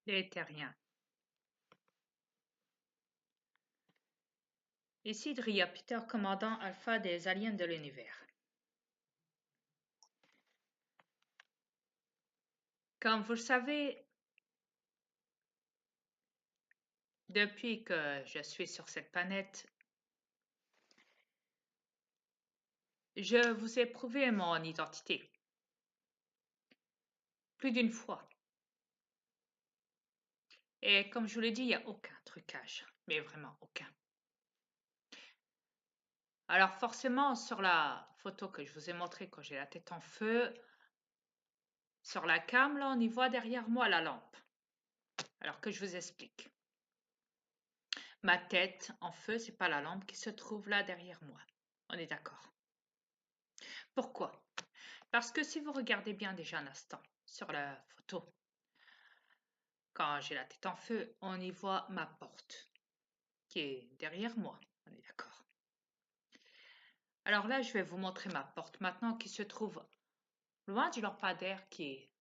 Les terriens. Ici Dria Peter, commandant alpha des aliens de l'univers. Comme vous le savez, depuis que je suis sur cette planète, je vous ai prouvé mon identité. Plus d'une fois. Et comme je vous l'ai dit, il n'y a aucun trucage. Mais vraiment aucun. Alors forcément, sur la photo que je vous ai montrée quand j'ai la tête en feu, sur la cam, là, on y voit derrière moi la lampe. Alors que je vous explique. Ma tête en feu, c'est pas la lampe qui se trouve là derrière moi. On est d'accord. Pourquoi? Parce que si vous regardez bien déjà un instant sur la photo, quand j'ai la tête en feu, on y voit ma porte qui est derrière moi. On est d'accord. Alors là, je vais vous montrer ma porte maintenant qui se trouve loin du lampadaire qui est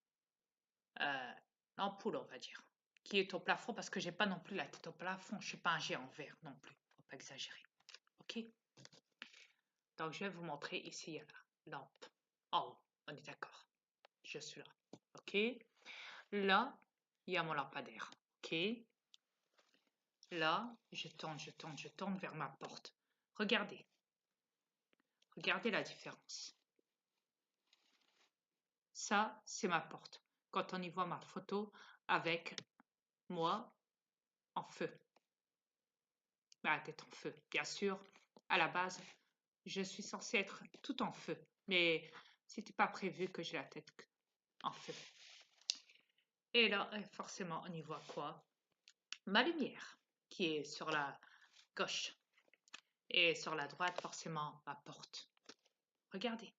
l'ampoule, on va dire, qui est au plafond parce que j'ai pas non plus la tête au plafond. Je suis pas un géant vert non plus. Faut pas exagérer. Ok? Donc je vais vous montrer ici, il y a la lampe. En haut, on est d'accord. Je suis là. Ok? Là, il y a mon lampadaire. Ok? Là, je tourne vers ma porte. Regardez. Regardez la différence. Ça, c'est ma porte. Quand on y voit ma photo avec moi en feu. Ma tête en feu. Bien sûr, à la base, je suis censée être tout en feu. Mais c'était pas prévu que j'ai la tête en feu. Et là, forcément, on y voit quoi? Ma lumière, qui est sur la gauche. Et sur la droite, forcément, ma porte. Regardez.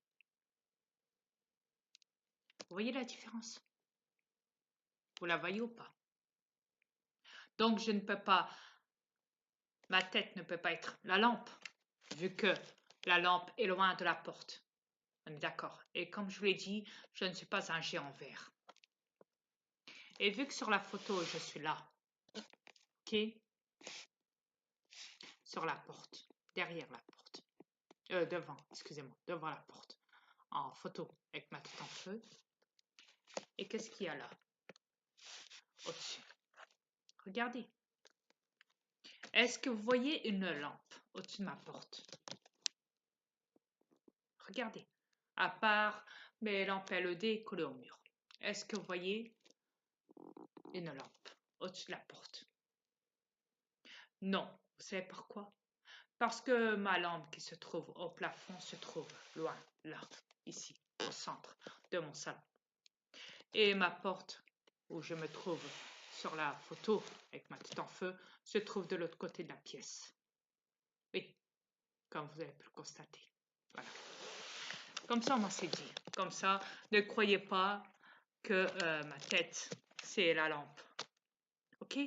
Vous voyez la différence? Vous la voyez ou pas? Donc, je ne peux pas, ma tête ne peut pas être la lampe, vu que la lampe est loin de la porte. On est d'accord. Et comme je vous l'ai dit, je ne suis pas un géant vert. Et vu que sur la photo, je suis là, ok? Sur la porte, derrière la porte. Devant, excusez-moi, devant la porte. En photo, avec ma tête en feu. Et qu'est-ce qu'il y a là? Au-dessus. Regardez. Est-ce que vous voyez une lampe au-dessus de ma porte? Regardez. À part mes lampes LED collées au mur. Est-ce que vous voyez une lampe au-dessus de la porte? Non. Vous savez pourquoi? Parce que ma lampe qui se trouve au plafond se trouve loin, là, ici, au centre de mon salon. Et ma porte, où je me trouve sur la photo avec ma tête en feu, se trouve de l'autre côté de la pièce. Oui, comme vous avez pu le constater. Voilà. Comme ça, on s'est dit. Comme ça, ne croyez pas que ma tête, c'est la lampe. Ok?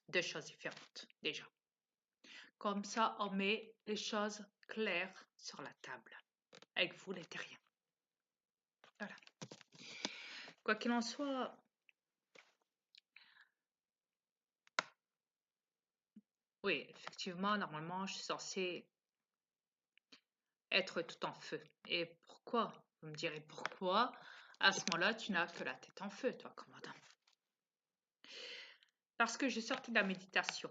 Deux choses différentes, déjà. Comme ça, on met les choses claires sur la table. Avec vous, les terriens. Voilà. Quoi qu'il en soit, oui, effectivement, normalement, je suis censée être tout en feu. Et pourquoi? Vous me direz pourquoi? À ce moment-là, tu n'as que la tête en feu, toi, commandant. Parce que je sortais de la méditation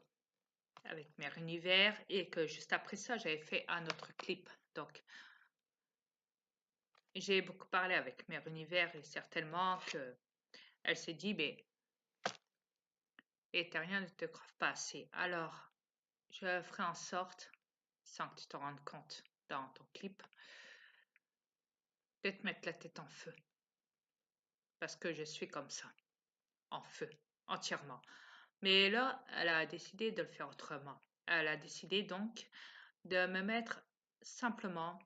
avec Mère Univers et que juste après ça, j'avais fait un autre clip. Donc, j'ai beaucoup parlé avec Mère Univers et certainement que elle s'est dit, mais les terriens ne te croient pas assez. Alors, je ferai en sorte, sans que tu te rendes compte dans ton clip, de te mettre la tête en feu. Parce que je suis comme ça, en feu, entièrement. Mais là, elle a décidé de le faire autrement. Elle a décidé donc de me mettre simplement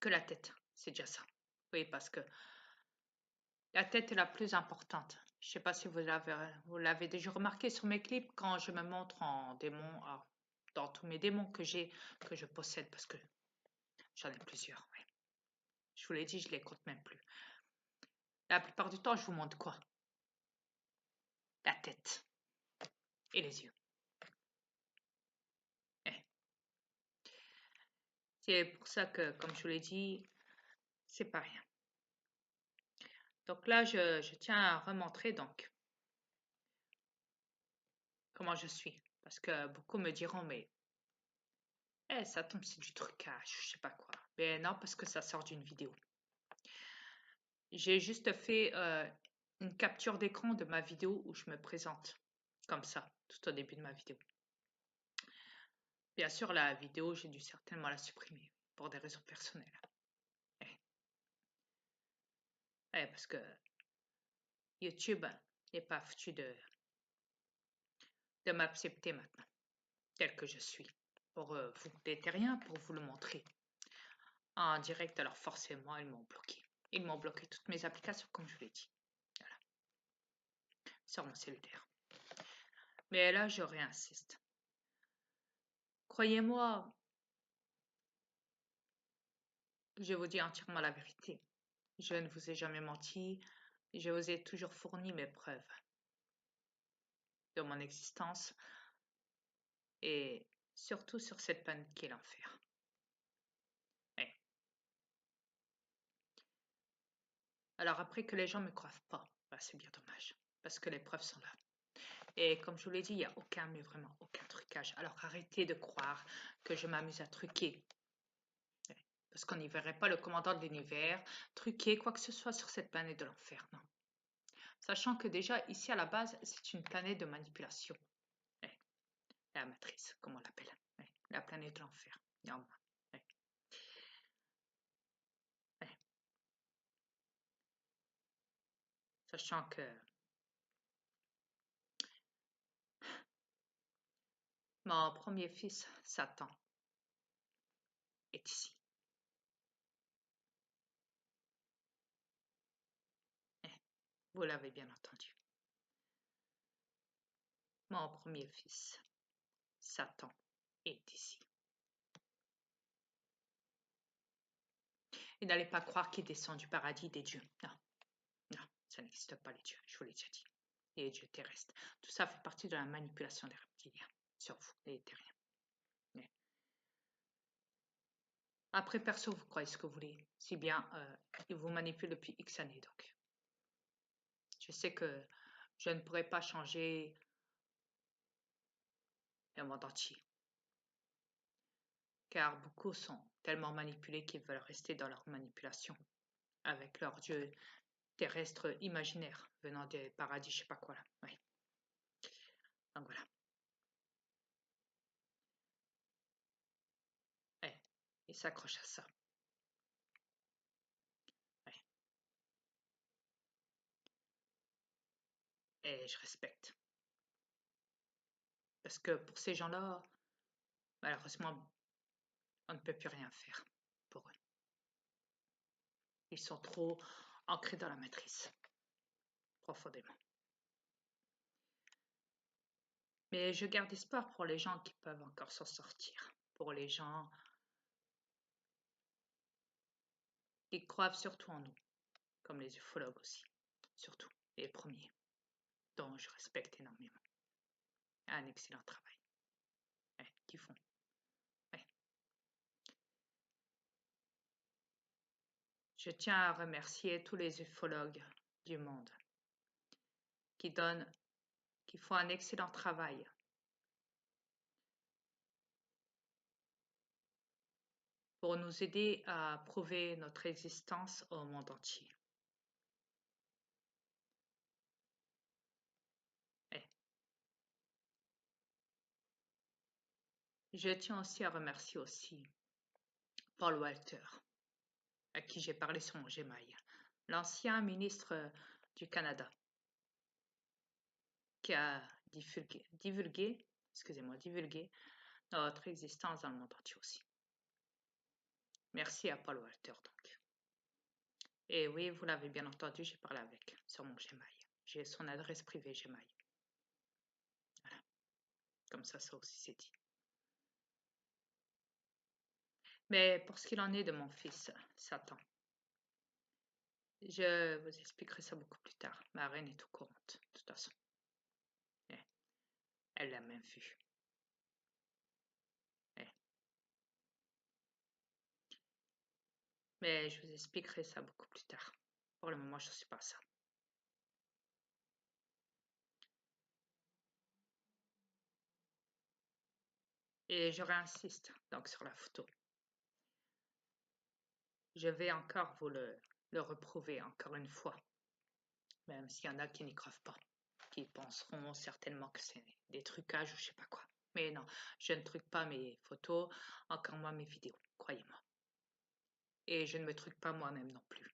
que la tête. C'est déjà ça. Oui, parce que la tête est la plus importante. Je ne sais pas si vous l'avez déjà remarqué sur mes clips quand je me montre en démon, dans tous mes démons que je possède, parce que j'en ai plusieurs. Oui. Je vous l'ai dit, je ne les compte même plus. La plupart du temps, je vous montre quoi? la tête et les yeux. C'est pour ça que, comme je vous l'ai dit, c'est pas rien. Donc là, je tiens à remontrer donc comment je suis. Parce que beaucoup me diront, mais ça tombe, c'est du trucage, je sais pas quoi. Mais non, parce que ça sort d'une vidéo. J'ai juste fait une capture d'écran de ma vidéo où je me présente comme ça, tout au début de ma vidéo. Bien sûr, la vidéo, j'ai dû certainement la supprimer pour des raisons personnelles. Parce que YouTube n'est pas foutu de m'accepter maintenant, tel que je suis, pour vous rien, pour vous le montrer en direct. Alors forcément, ils m'ont bloqué. Ils m'ont bloqué toutes mes applications, comme je vous l'ai dit. Voilà. Sur mon cellulaire. Mais là, je réinsiste. Croyez-moi, je vous dis entièrement la vérité. Je ne vous ai jamais menti. Je vous ai toujours fourni mes preuves de mon existence et surtout sur cette panne qu'est l'enfer. Ouais. Alors après que les gens ne me croient pas, bah, c'est bien dommage, parce que les preuves sont là. Et comme je vous l'ai dit, il n'y a aucun, mais vraiment aucun trucage. Alors arrêtez de croire que je m'amuse à truquer. Parce qu'on n'y verrait pas le commandant de l'univers truquer quoi que ce soit sur cette planète de l'enfer, non. Sachant que déjà, ici à la base, c'est une planète de manipulation. La matrice, comme on l'appelle. La planète de l'enfer. Sachant que mon premier fils, Satan, est ici. Vous l'avez bien entendu. Mon premier fils, Satan, est ici. Et n'allez pas croire qu'il descend du paradis des dieux. Non, non, ça n'existe pas les dieux, je vous l'ai déjà dit. Les dieux terrestres. Tout ça fait partie de la manipulation des reptiliens sur vous, les terriens. Mais après, perso, vous croyez ce que vous voulez. Si bien, ils vous manipulent depuis X années, donc. Je sais que je ne pourrai pas changer le monde entier. Car beaucoup sont tellement manipulés qu'ils veulent rester dans leur manipulation, avec leur dieu terrestre imaginaire, venant des paradis, je sais pas quoi là. Oui. Donc voilà. Ils s'accrochent à ça. Et je respecte. Parce que pour ces gens-là, malheureusement, on ne peut plus rien faire pour eux. Ils sont trop ancrés dans la matrice, profondément. Mais je garde espoir pour les gens qui peuvent encore s'en sortir. Pour les gens qui croient surtout en nous, comme les ufologues aussi, surtout les premiers, dont je respecte énormément. Un excellent travail qu'ils font. Je tiens à remercier tous les ufologues du monde qui font un excellent travail pour nous aider à prouver notre existence au monde entier. Je tiens aussi à remercier Paul Walter, à qui j'ai parlé sur mon Gmail, l'ancien ministre du Canada, qui a divulgué notre existence dans le monde entier aussi. Merci à Paul Walter donc. Et oui, vous l'avez bien entendu, j'ai parlé avec sur mon Gmail. J'ai son adresse privée Gmail. Voilà. Comme ça aussi c'est dit. Mais pour ce qu'il en est de mon fils, Satan, je vous expliquerai ça beaucoup plus tard. Ma reine est au courant, de toute façon. Elle l'a même vu. Ouais. Mais je vous expliquerai ça beaucoup plus tard. Pour le moment, je ne sais pas ça. Et je réinsiste donc sur la photo. Je vais encore vous le reprouver encore une fois, même s'il y en a qui n'y croient pas, qui penseront certainement que c'est des trucages ou je sais pas quoi. Mais non, je ne truque pas mes photos, encore moins mes vidéos, croyez-moi. Et je ne me truque pas moi-même non plus.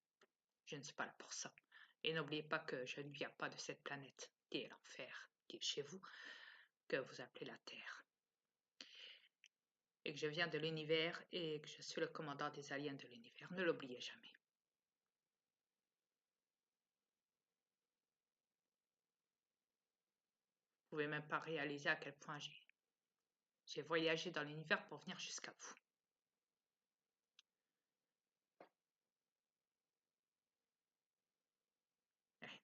Je ne suis pas là pour ça. Et n'oubliez pas que je ne viens pas de cette planète, qui est l'enfer, qui est chez vous, que vous appelez la Terre. Et que je viens de l'univers et que je suis le commandant des aliens de l'univers. Ne l'oubliez jamais. Vous pouvez même pas réaliser à quel point j'ai voyagé dans l'univers pour venir jusqu'à vous. Ouais.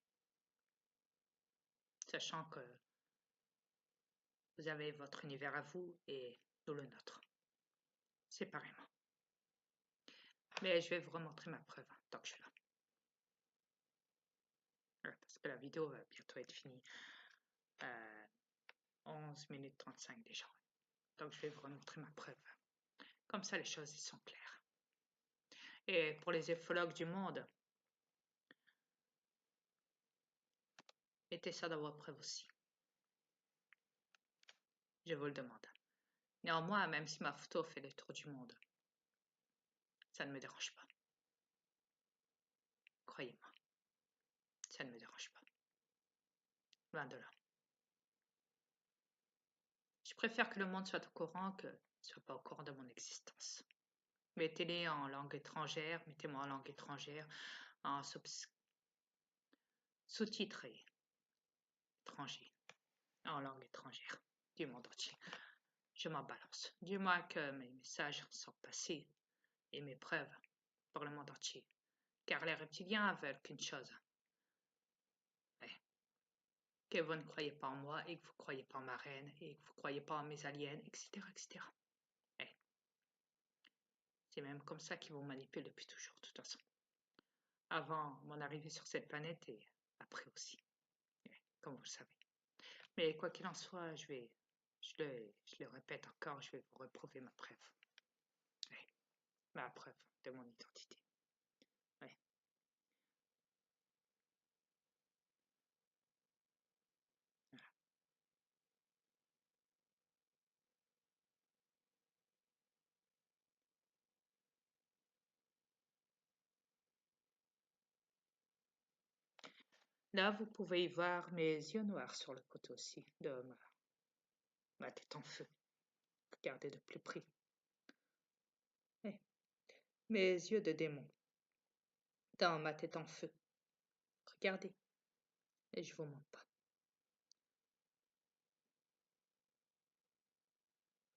Sachant que vous avez votre univers à vous et nous le nôtre, séparément. Mais je vais vous remontrer ma preuve tant que je suis là. Ouais, parce que la vidéo va bientôt être finie. 11 minutes 35 déjà. Donc je vais vous remontrer ma preuve. Comme ça, les choses y sont claires. Et pour les ufologues du monde, mettez ça dans vos preuves aussi. Je vous le demande. Néanmoins, même si ma photo fait le tour du monde, ça ne me dérange pas. Croyez-moi, ça ne me dérange pas. Loin de là. Je préfère que le monde soit au courant que ne soit pas au courant de mon existence. Mettez-les en langue étrangère, mettez-moi en langue étrangère, en sous-titré étranger, en langue étrangère du monde entier. Je m'en balance. Du moins que mes messages sont passés et mes preuves pour le monde entier. Car les reptiliens veulent qu'une chose. Ouais. Que vous ne croyez pas en moi et que vous ne croyez pas en ma reine et que vous ne croyez pas en mes aliens, etc. etc. Ouais. C'est même comme ça qu'ils vous manipulent depuis toujours, de toute façon. Avant mon arrivée sur cette planète et après aussi, ouais, comme vous le savez. Mais quoi qu'il en soit, je le répète encore, je vais vous reprouver ma preuve. Ouais. Ma preuve de mon identité. Ouais. Voilà. Là, vous pouvez y voir mes yeux noirs sur le côté aussi de ma tête en feu. Regardez de plus près. Ouais. Mes yeux de démon dans ma tête en feu. Regardez. Et je vous mens pas.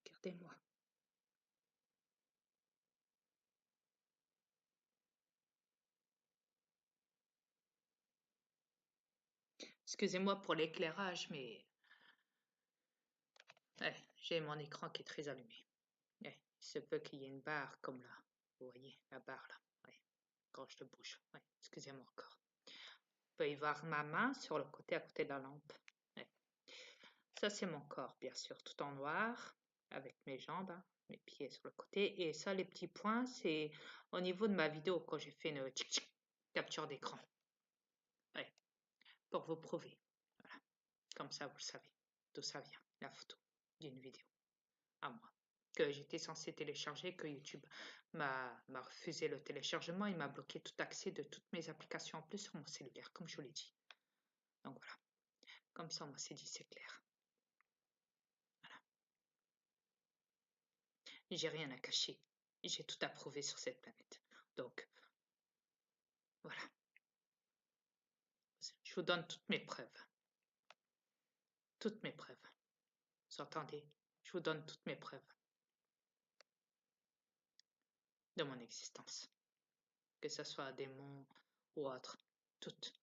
Regardez-moi. Excusez-moi pour l'éclairage, mais ouais, j'ai mon écran qui est très allumé. Ouais, il se peut qu'il y ait une barre comme là. Vous voyez, la barre là. Ouais, quand je le bouge. Ouais, excusez-moi encore. Vous pouvez y voir ma main sur le côté à côté de la lampe. Ouais. Ça, c'est mon corps, bien sûr, tout en noir, avec mes jambes, hein, mes pieds sur le côté. Et ça, les petits points, c'est au niveau de ma vidéo quand j'ai fait une capture d'écran. Ouais, pour vous prouver. Voilà. Comme ça, vous le savez. D'où ça vient, la photo d'une vidéo à moi. Que j'étais censée télécharger, que YouTube m'a refusé le téléchargement. Il m'a bloqué tout accès de toutes mes applications en plus sur mon cellulaire, comme je vous l'ai dit. Donc voilà. Comme ça, moi, c'est dit, c'est clair. Voilà. J'ai rien à cacher. J'ai tout à prouver sur cette planète. Donc, voilà. Je vous donne toutes mes preuves. Toutes mes preuves. Vous entendez? Je vous donne toutes mes preuves de mon existence. Que ce soit démon ou autre. Toutes.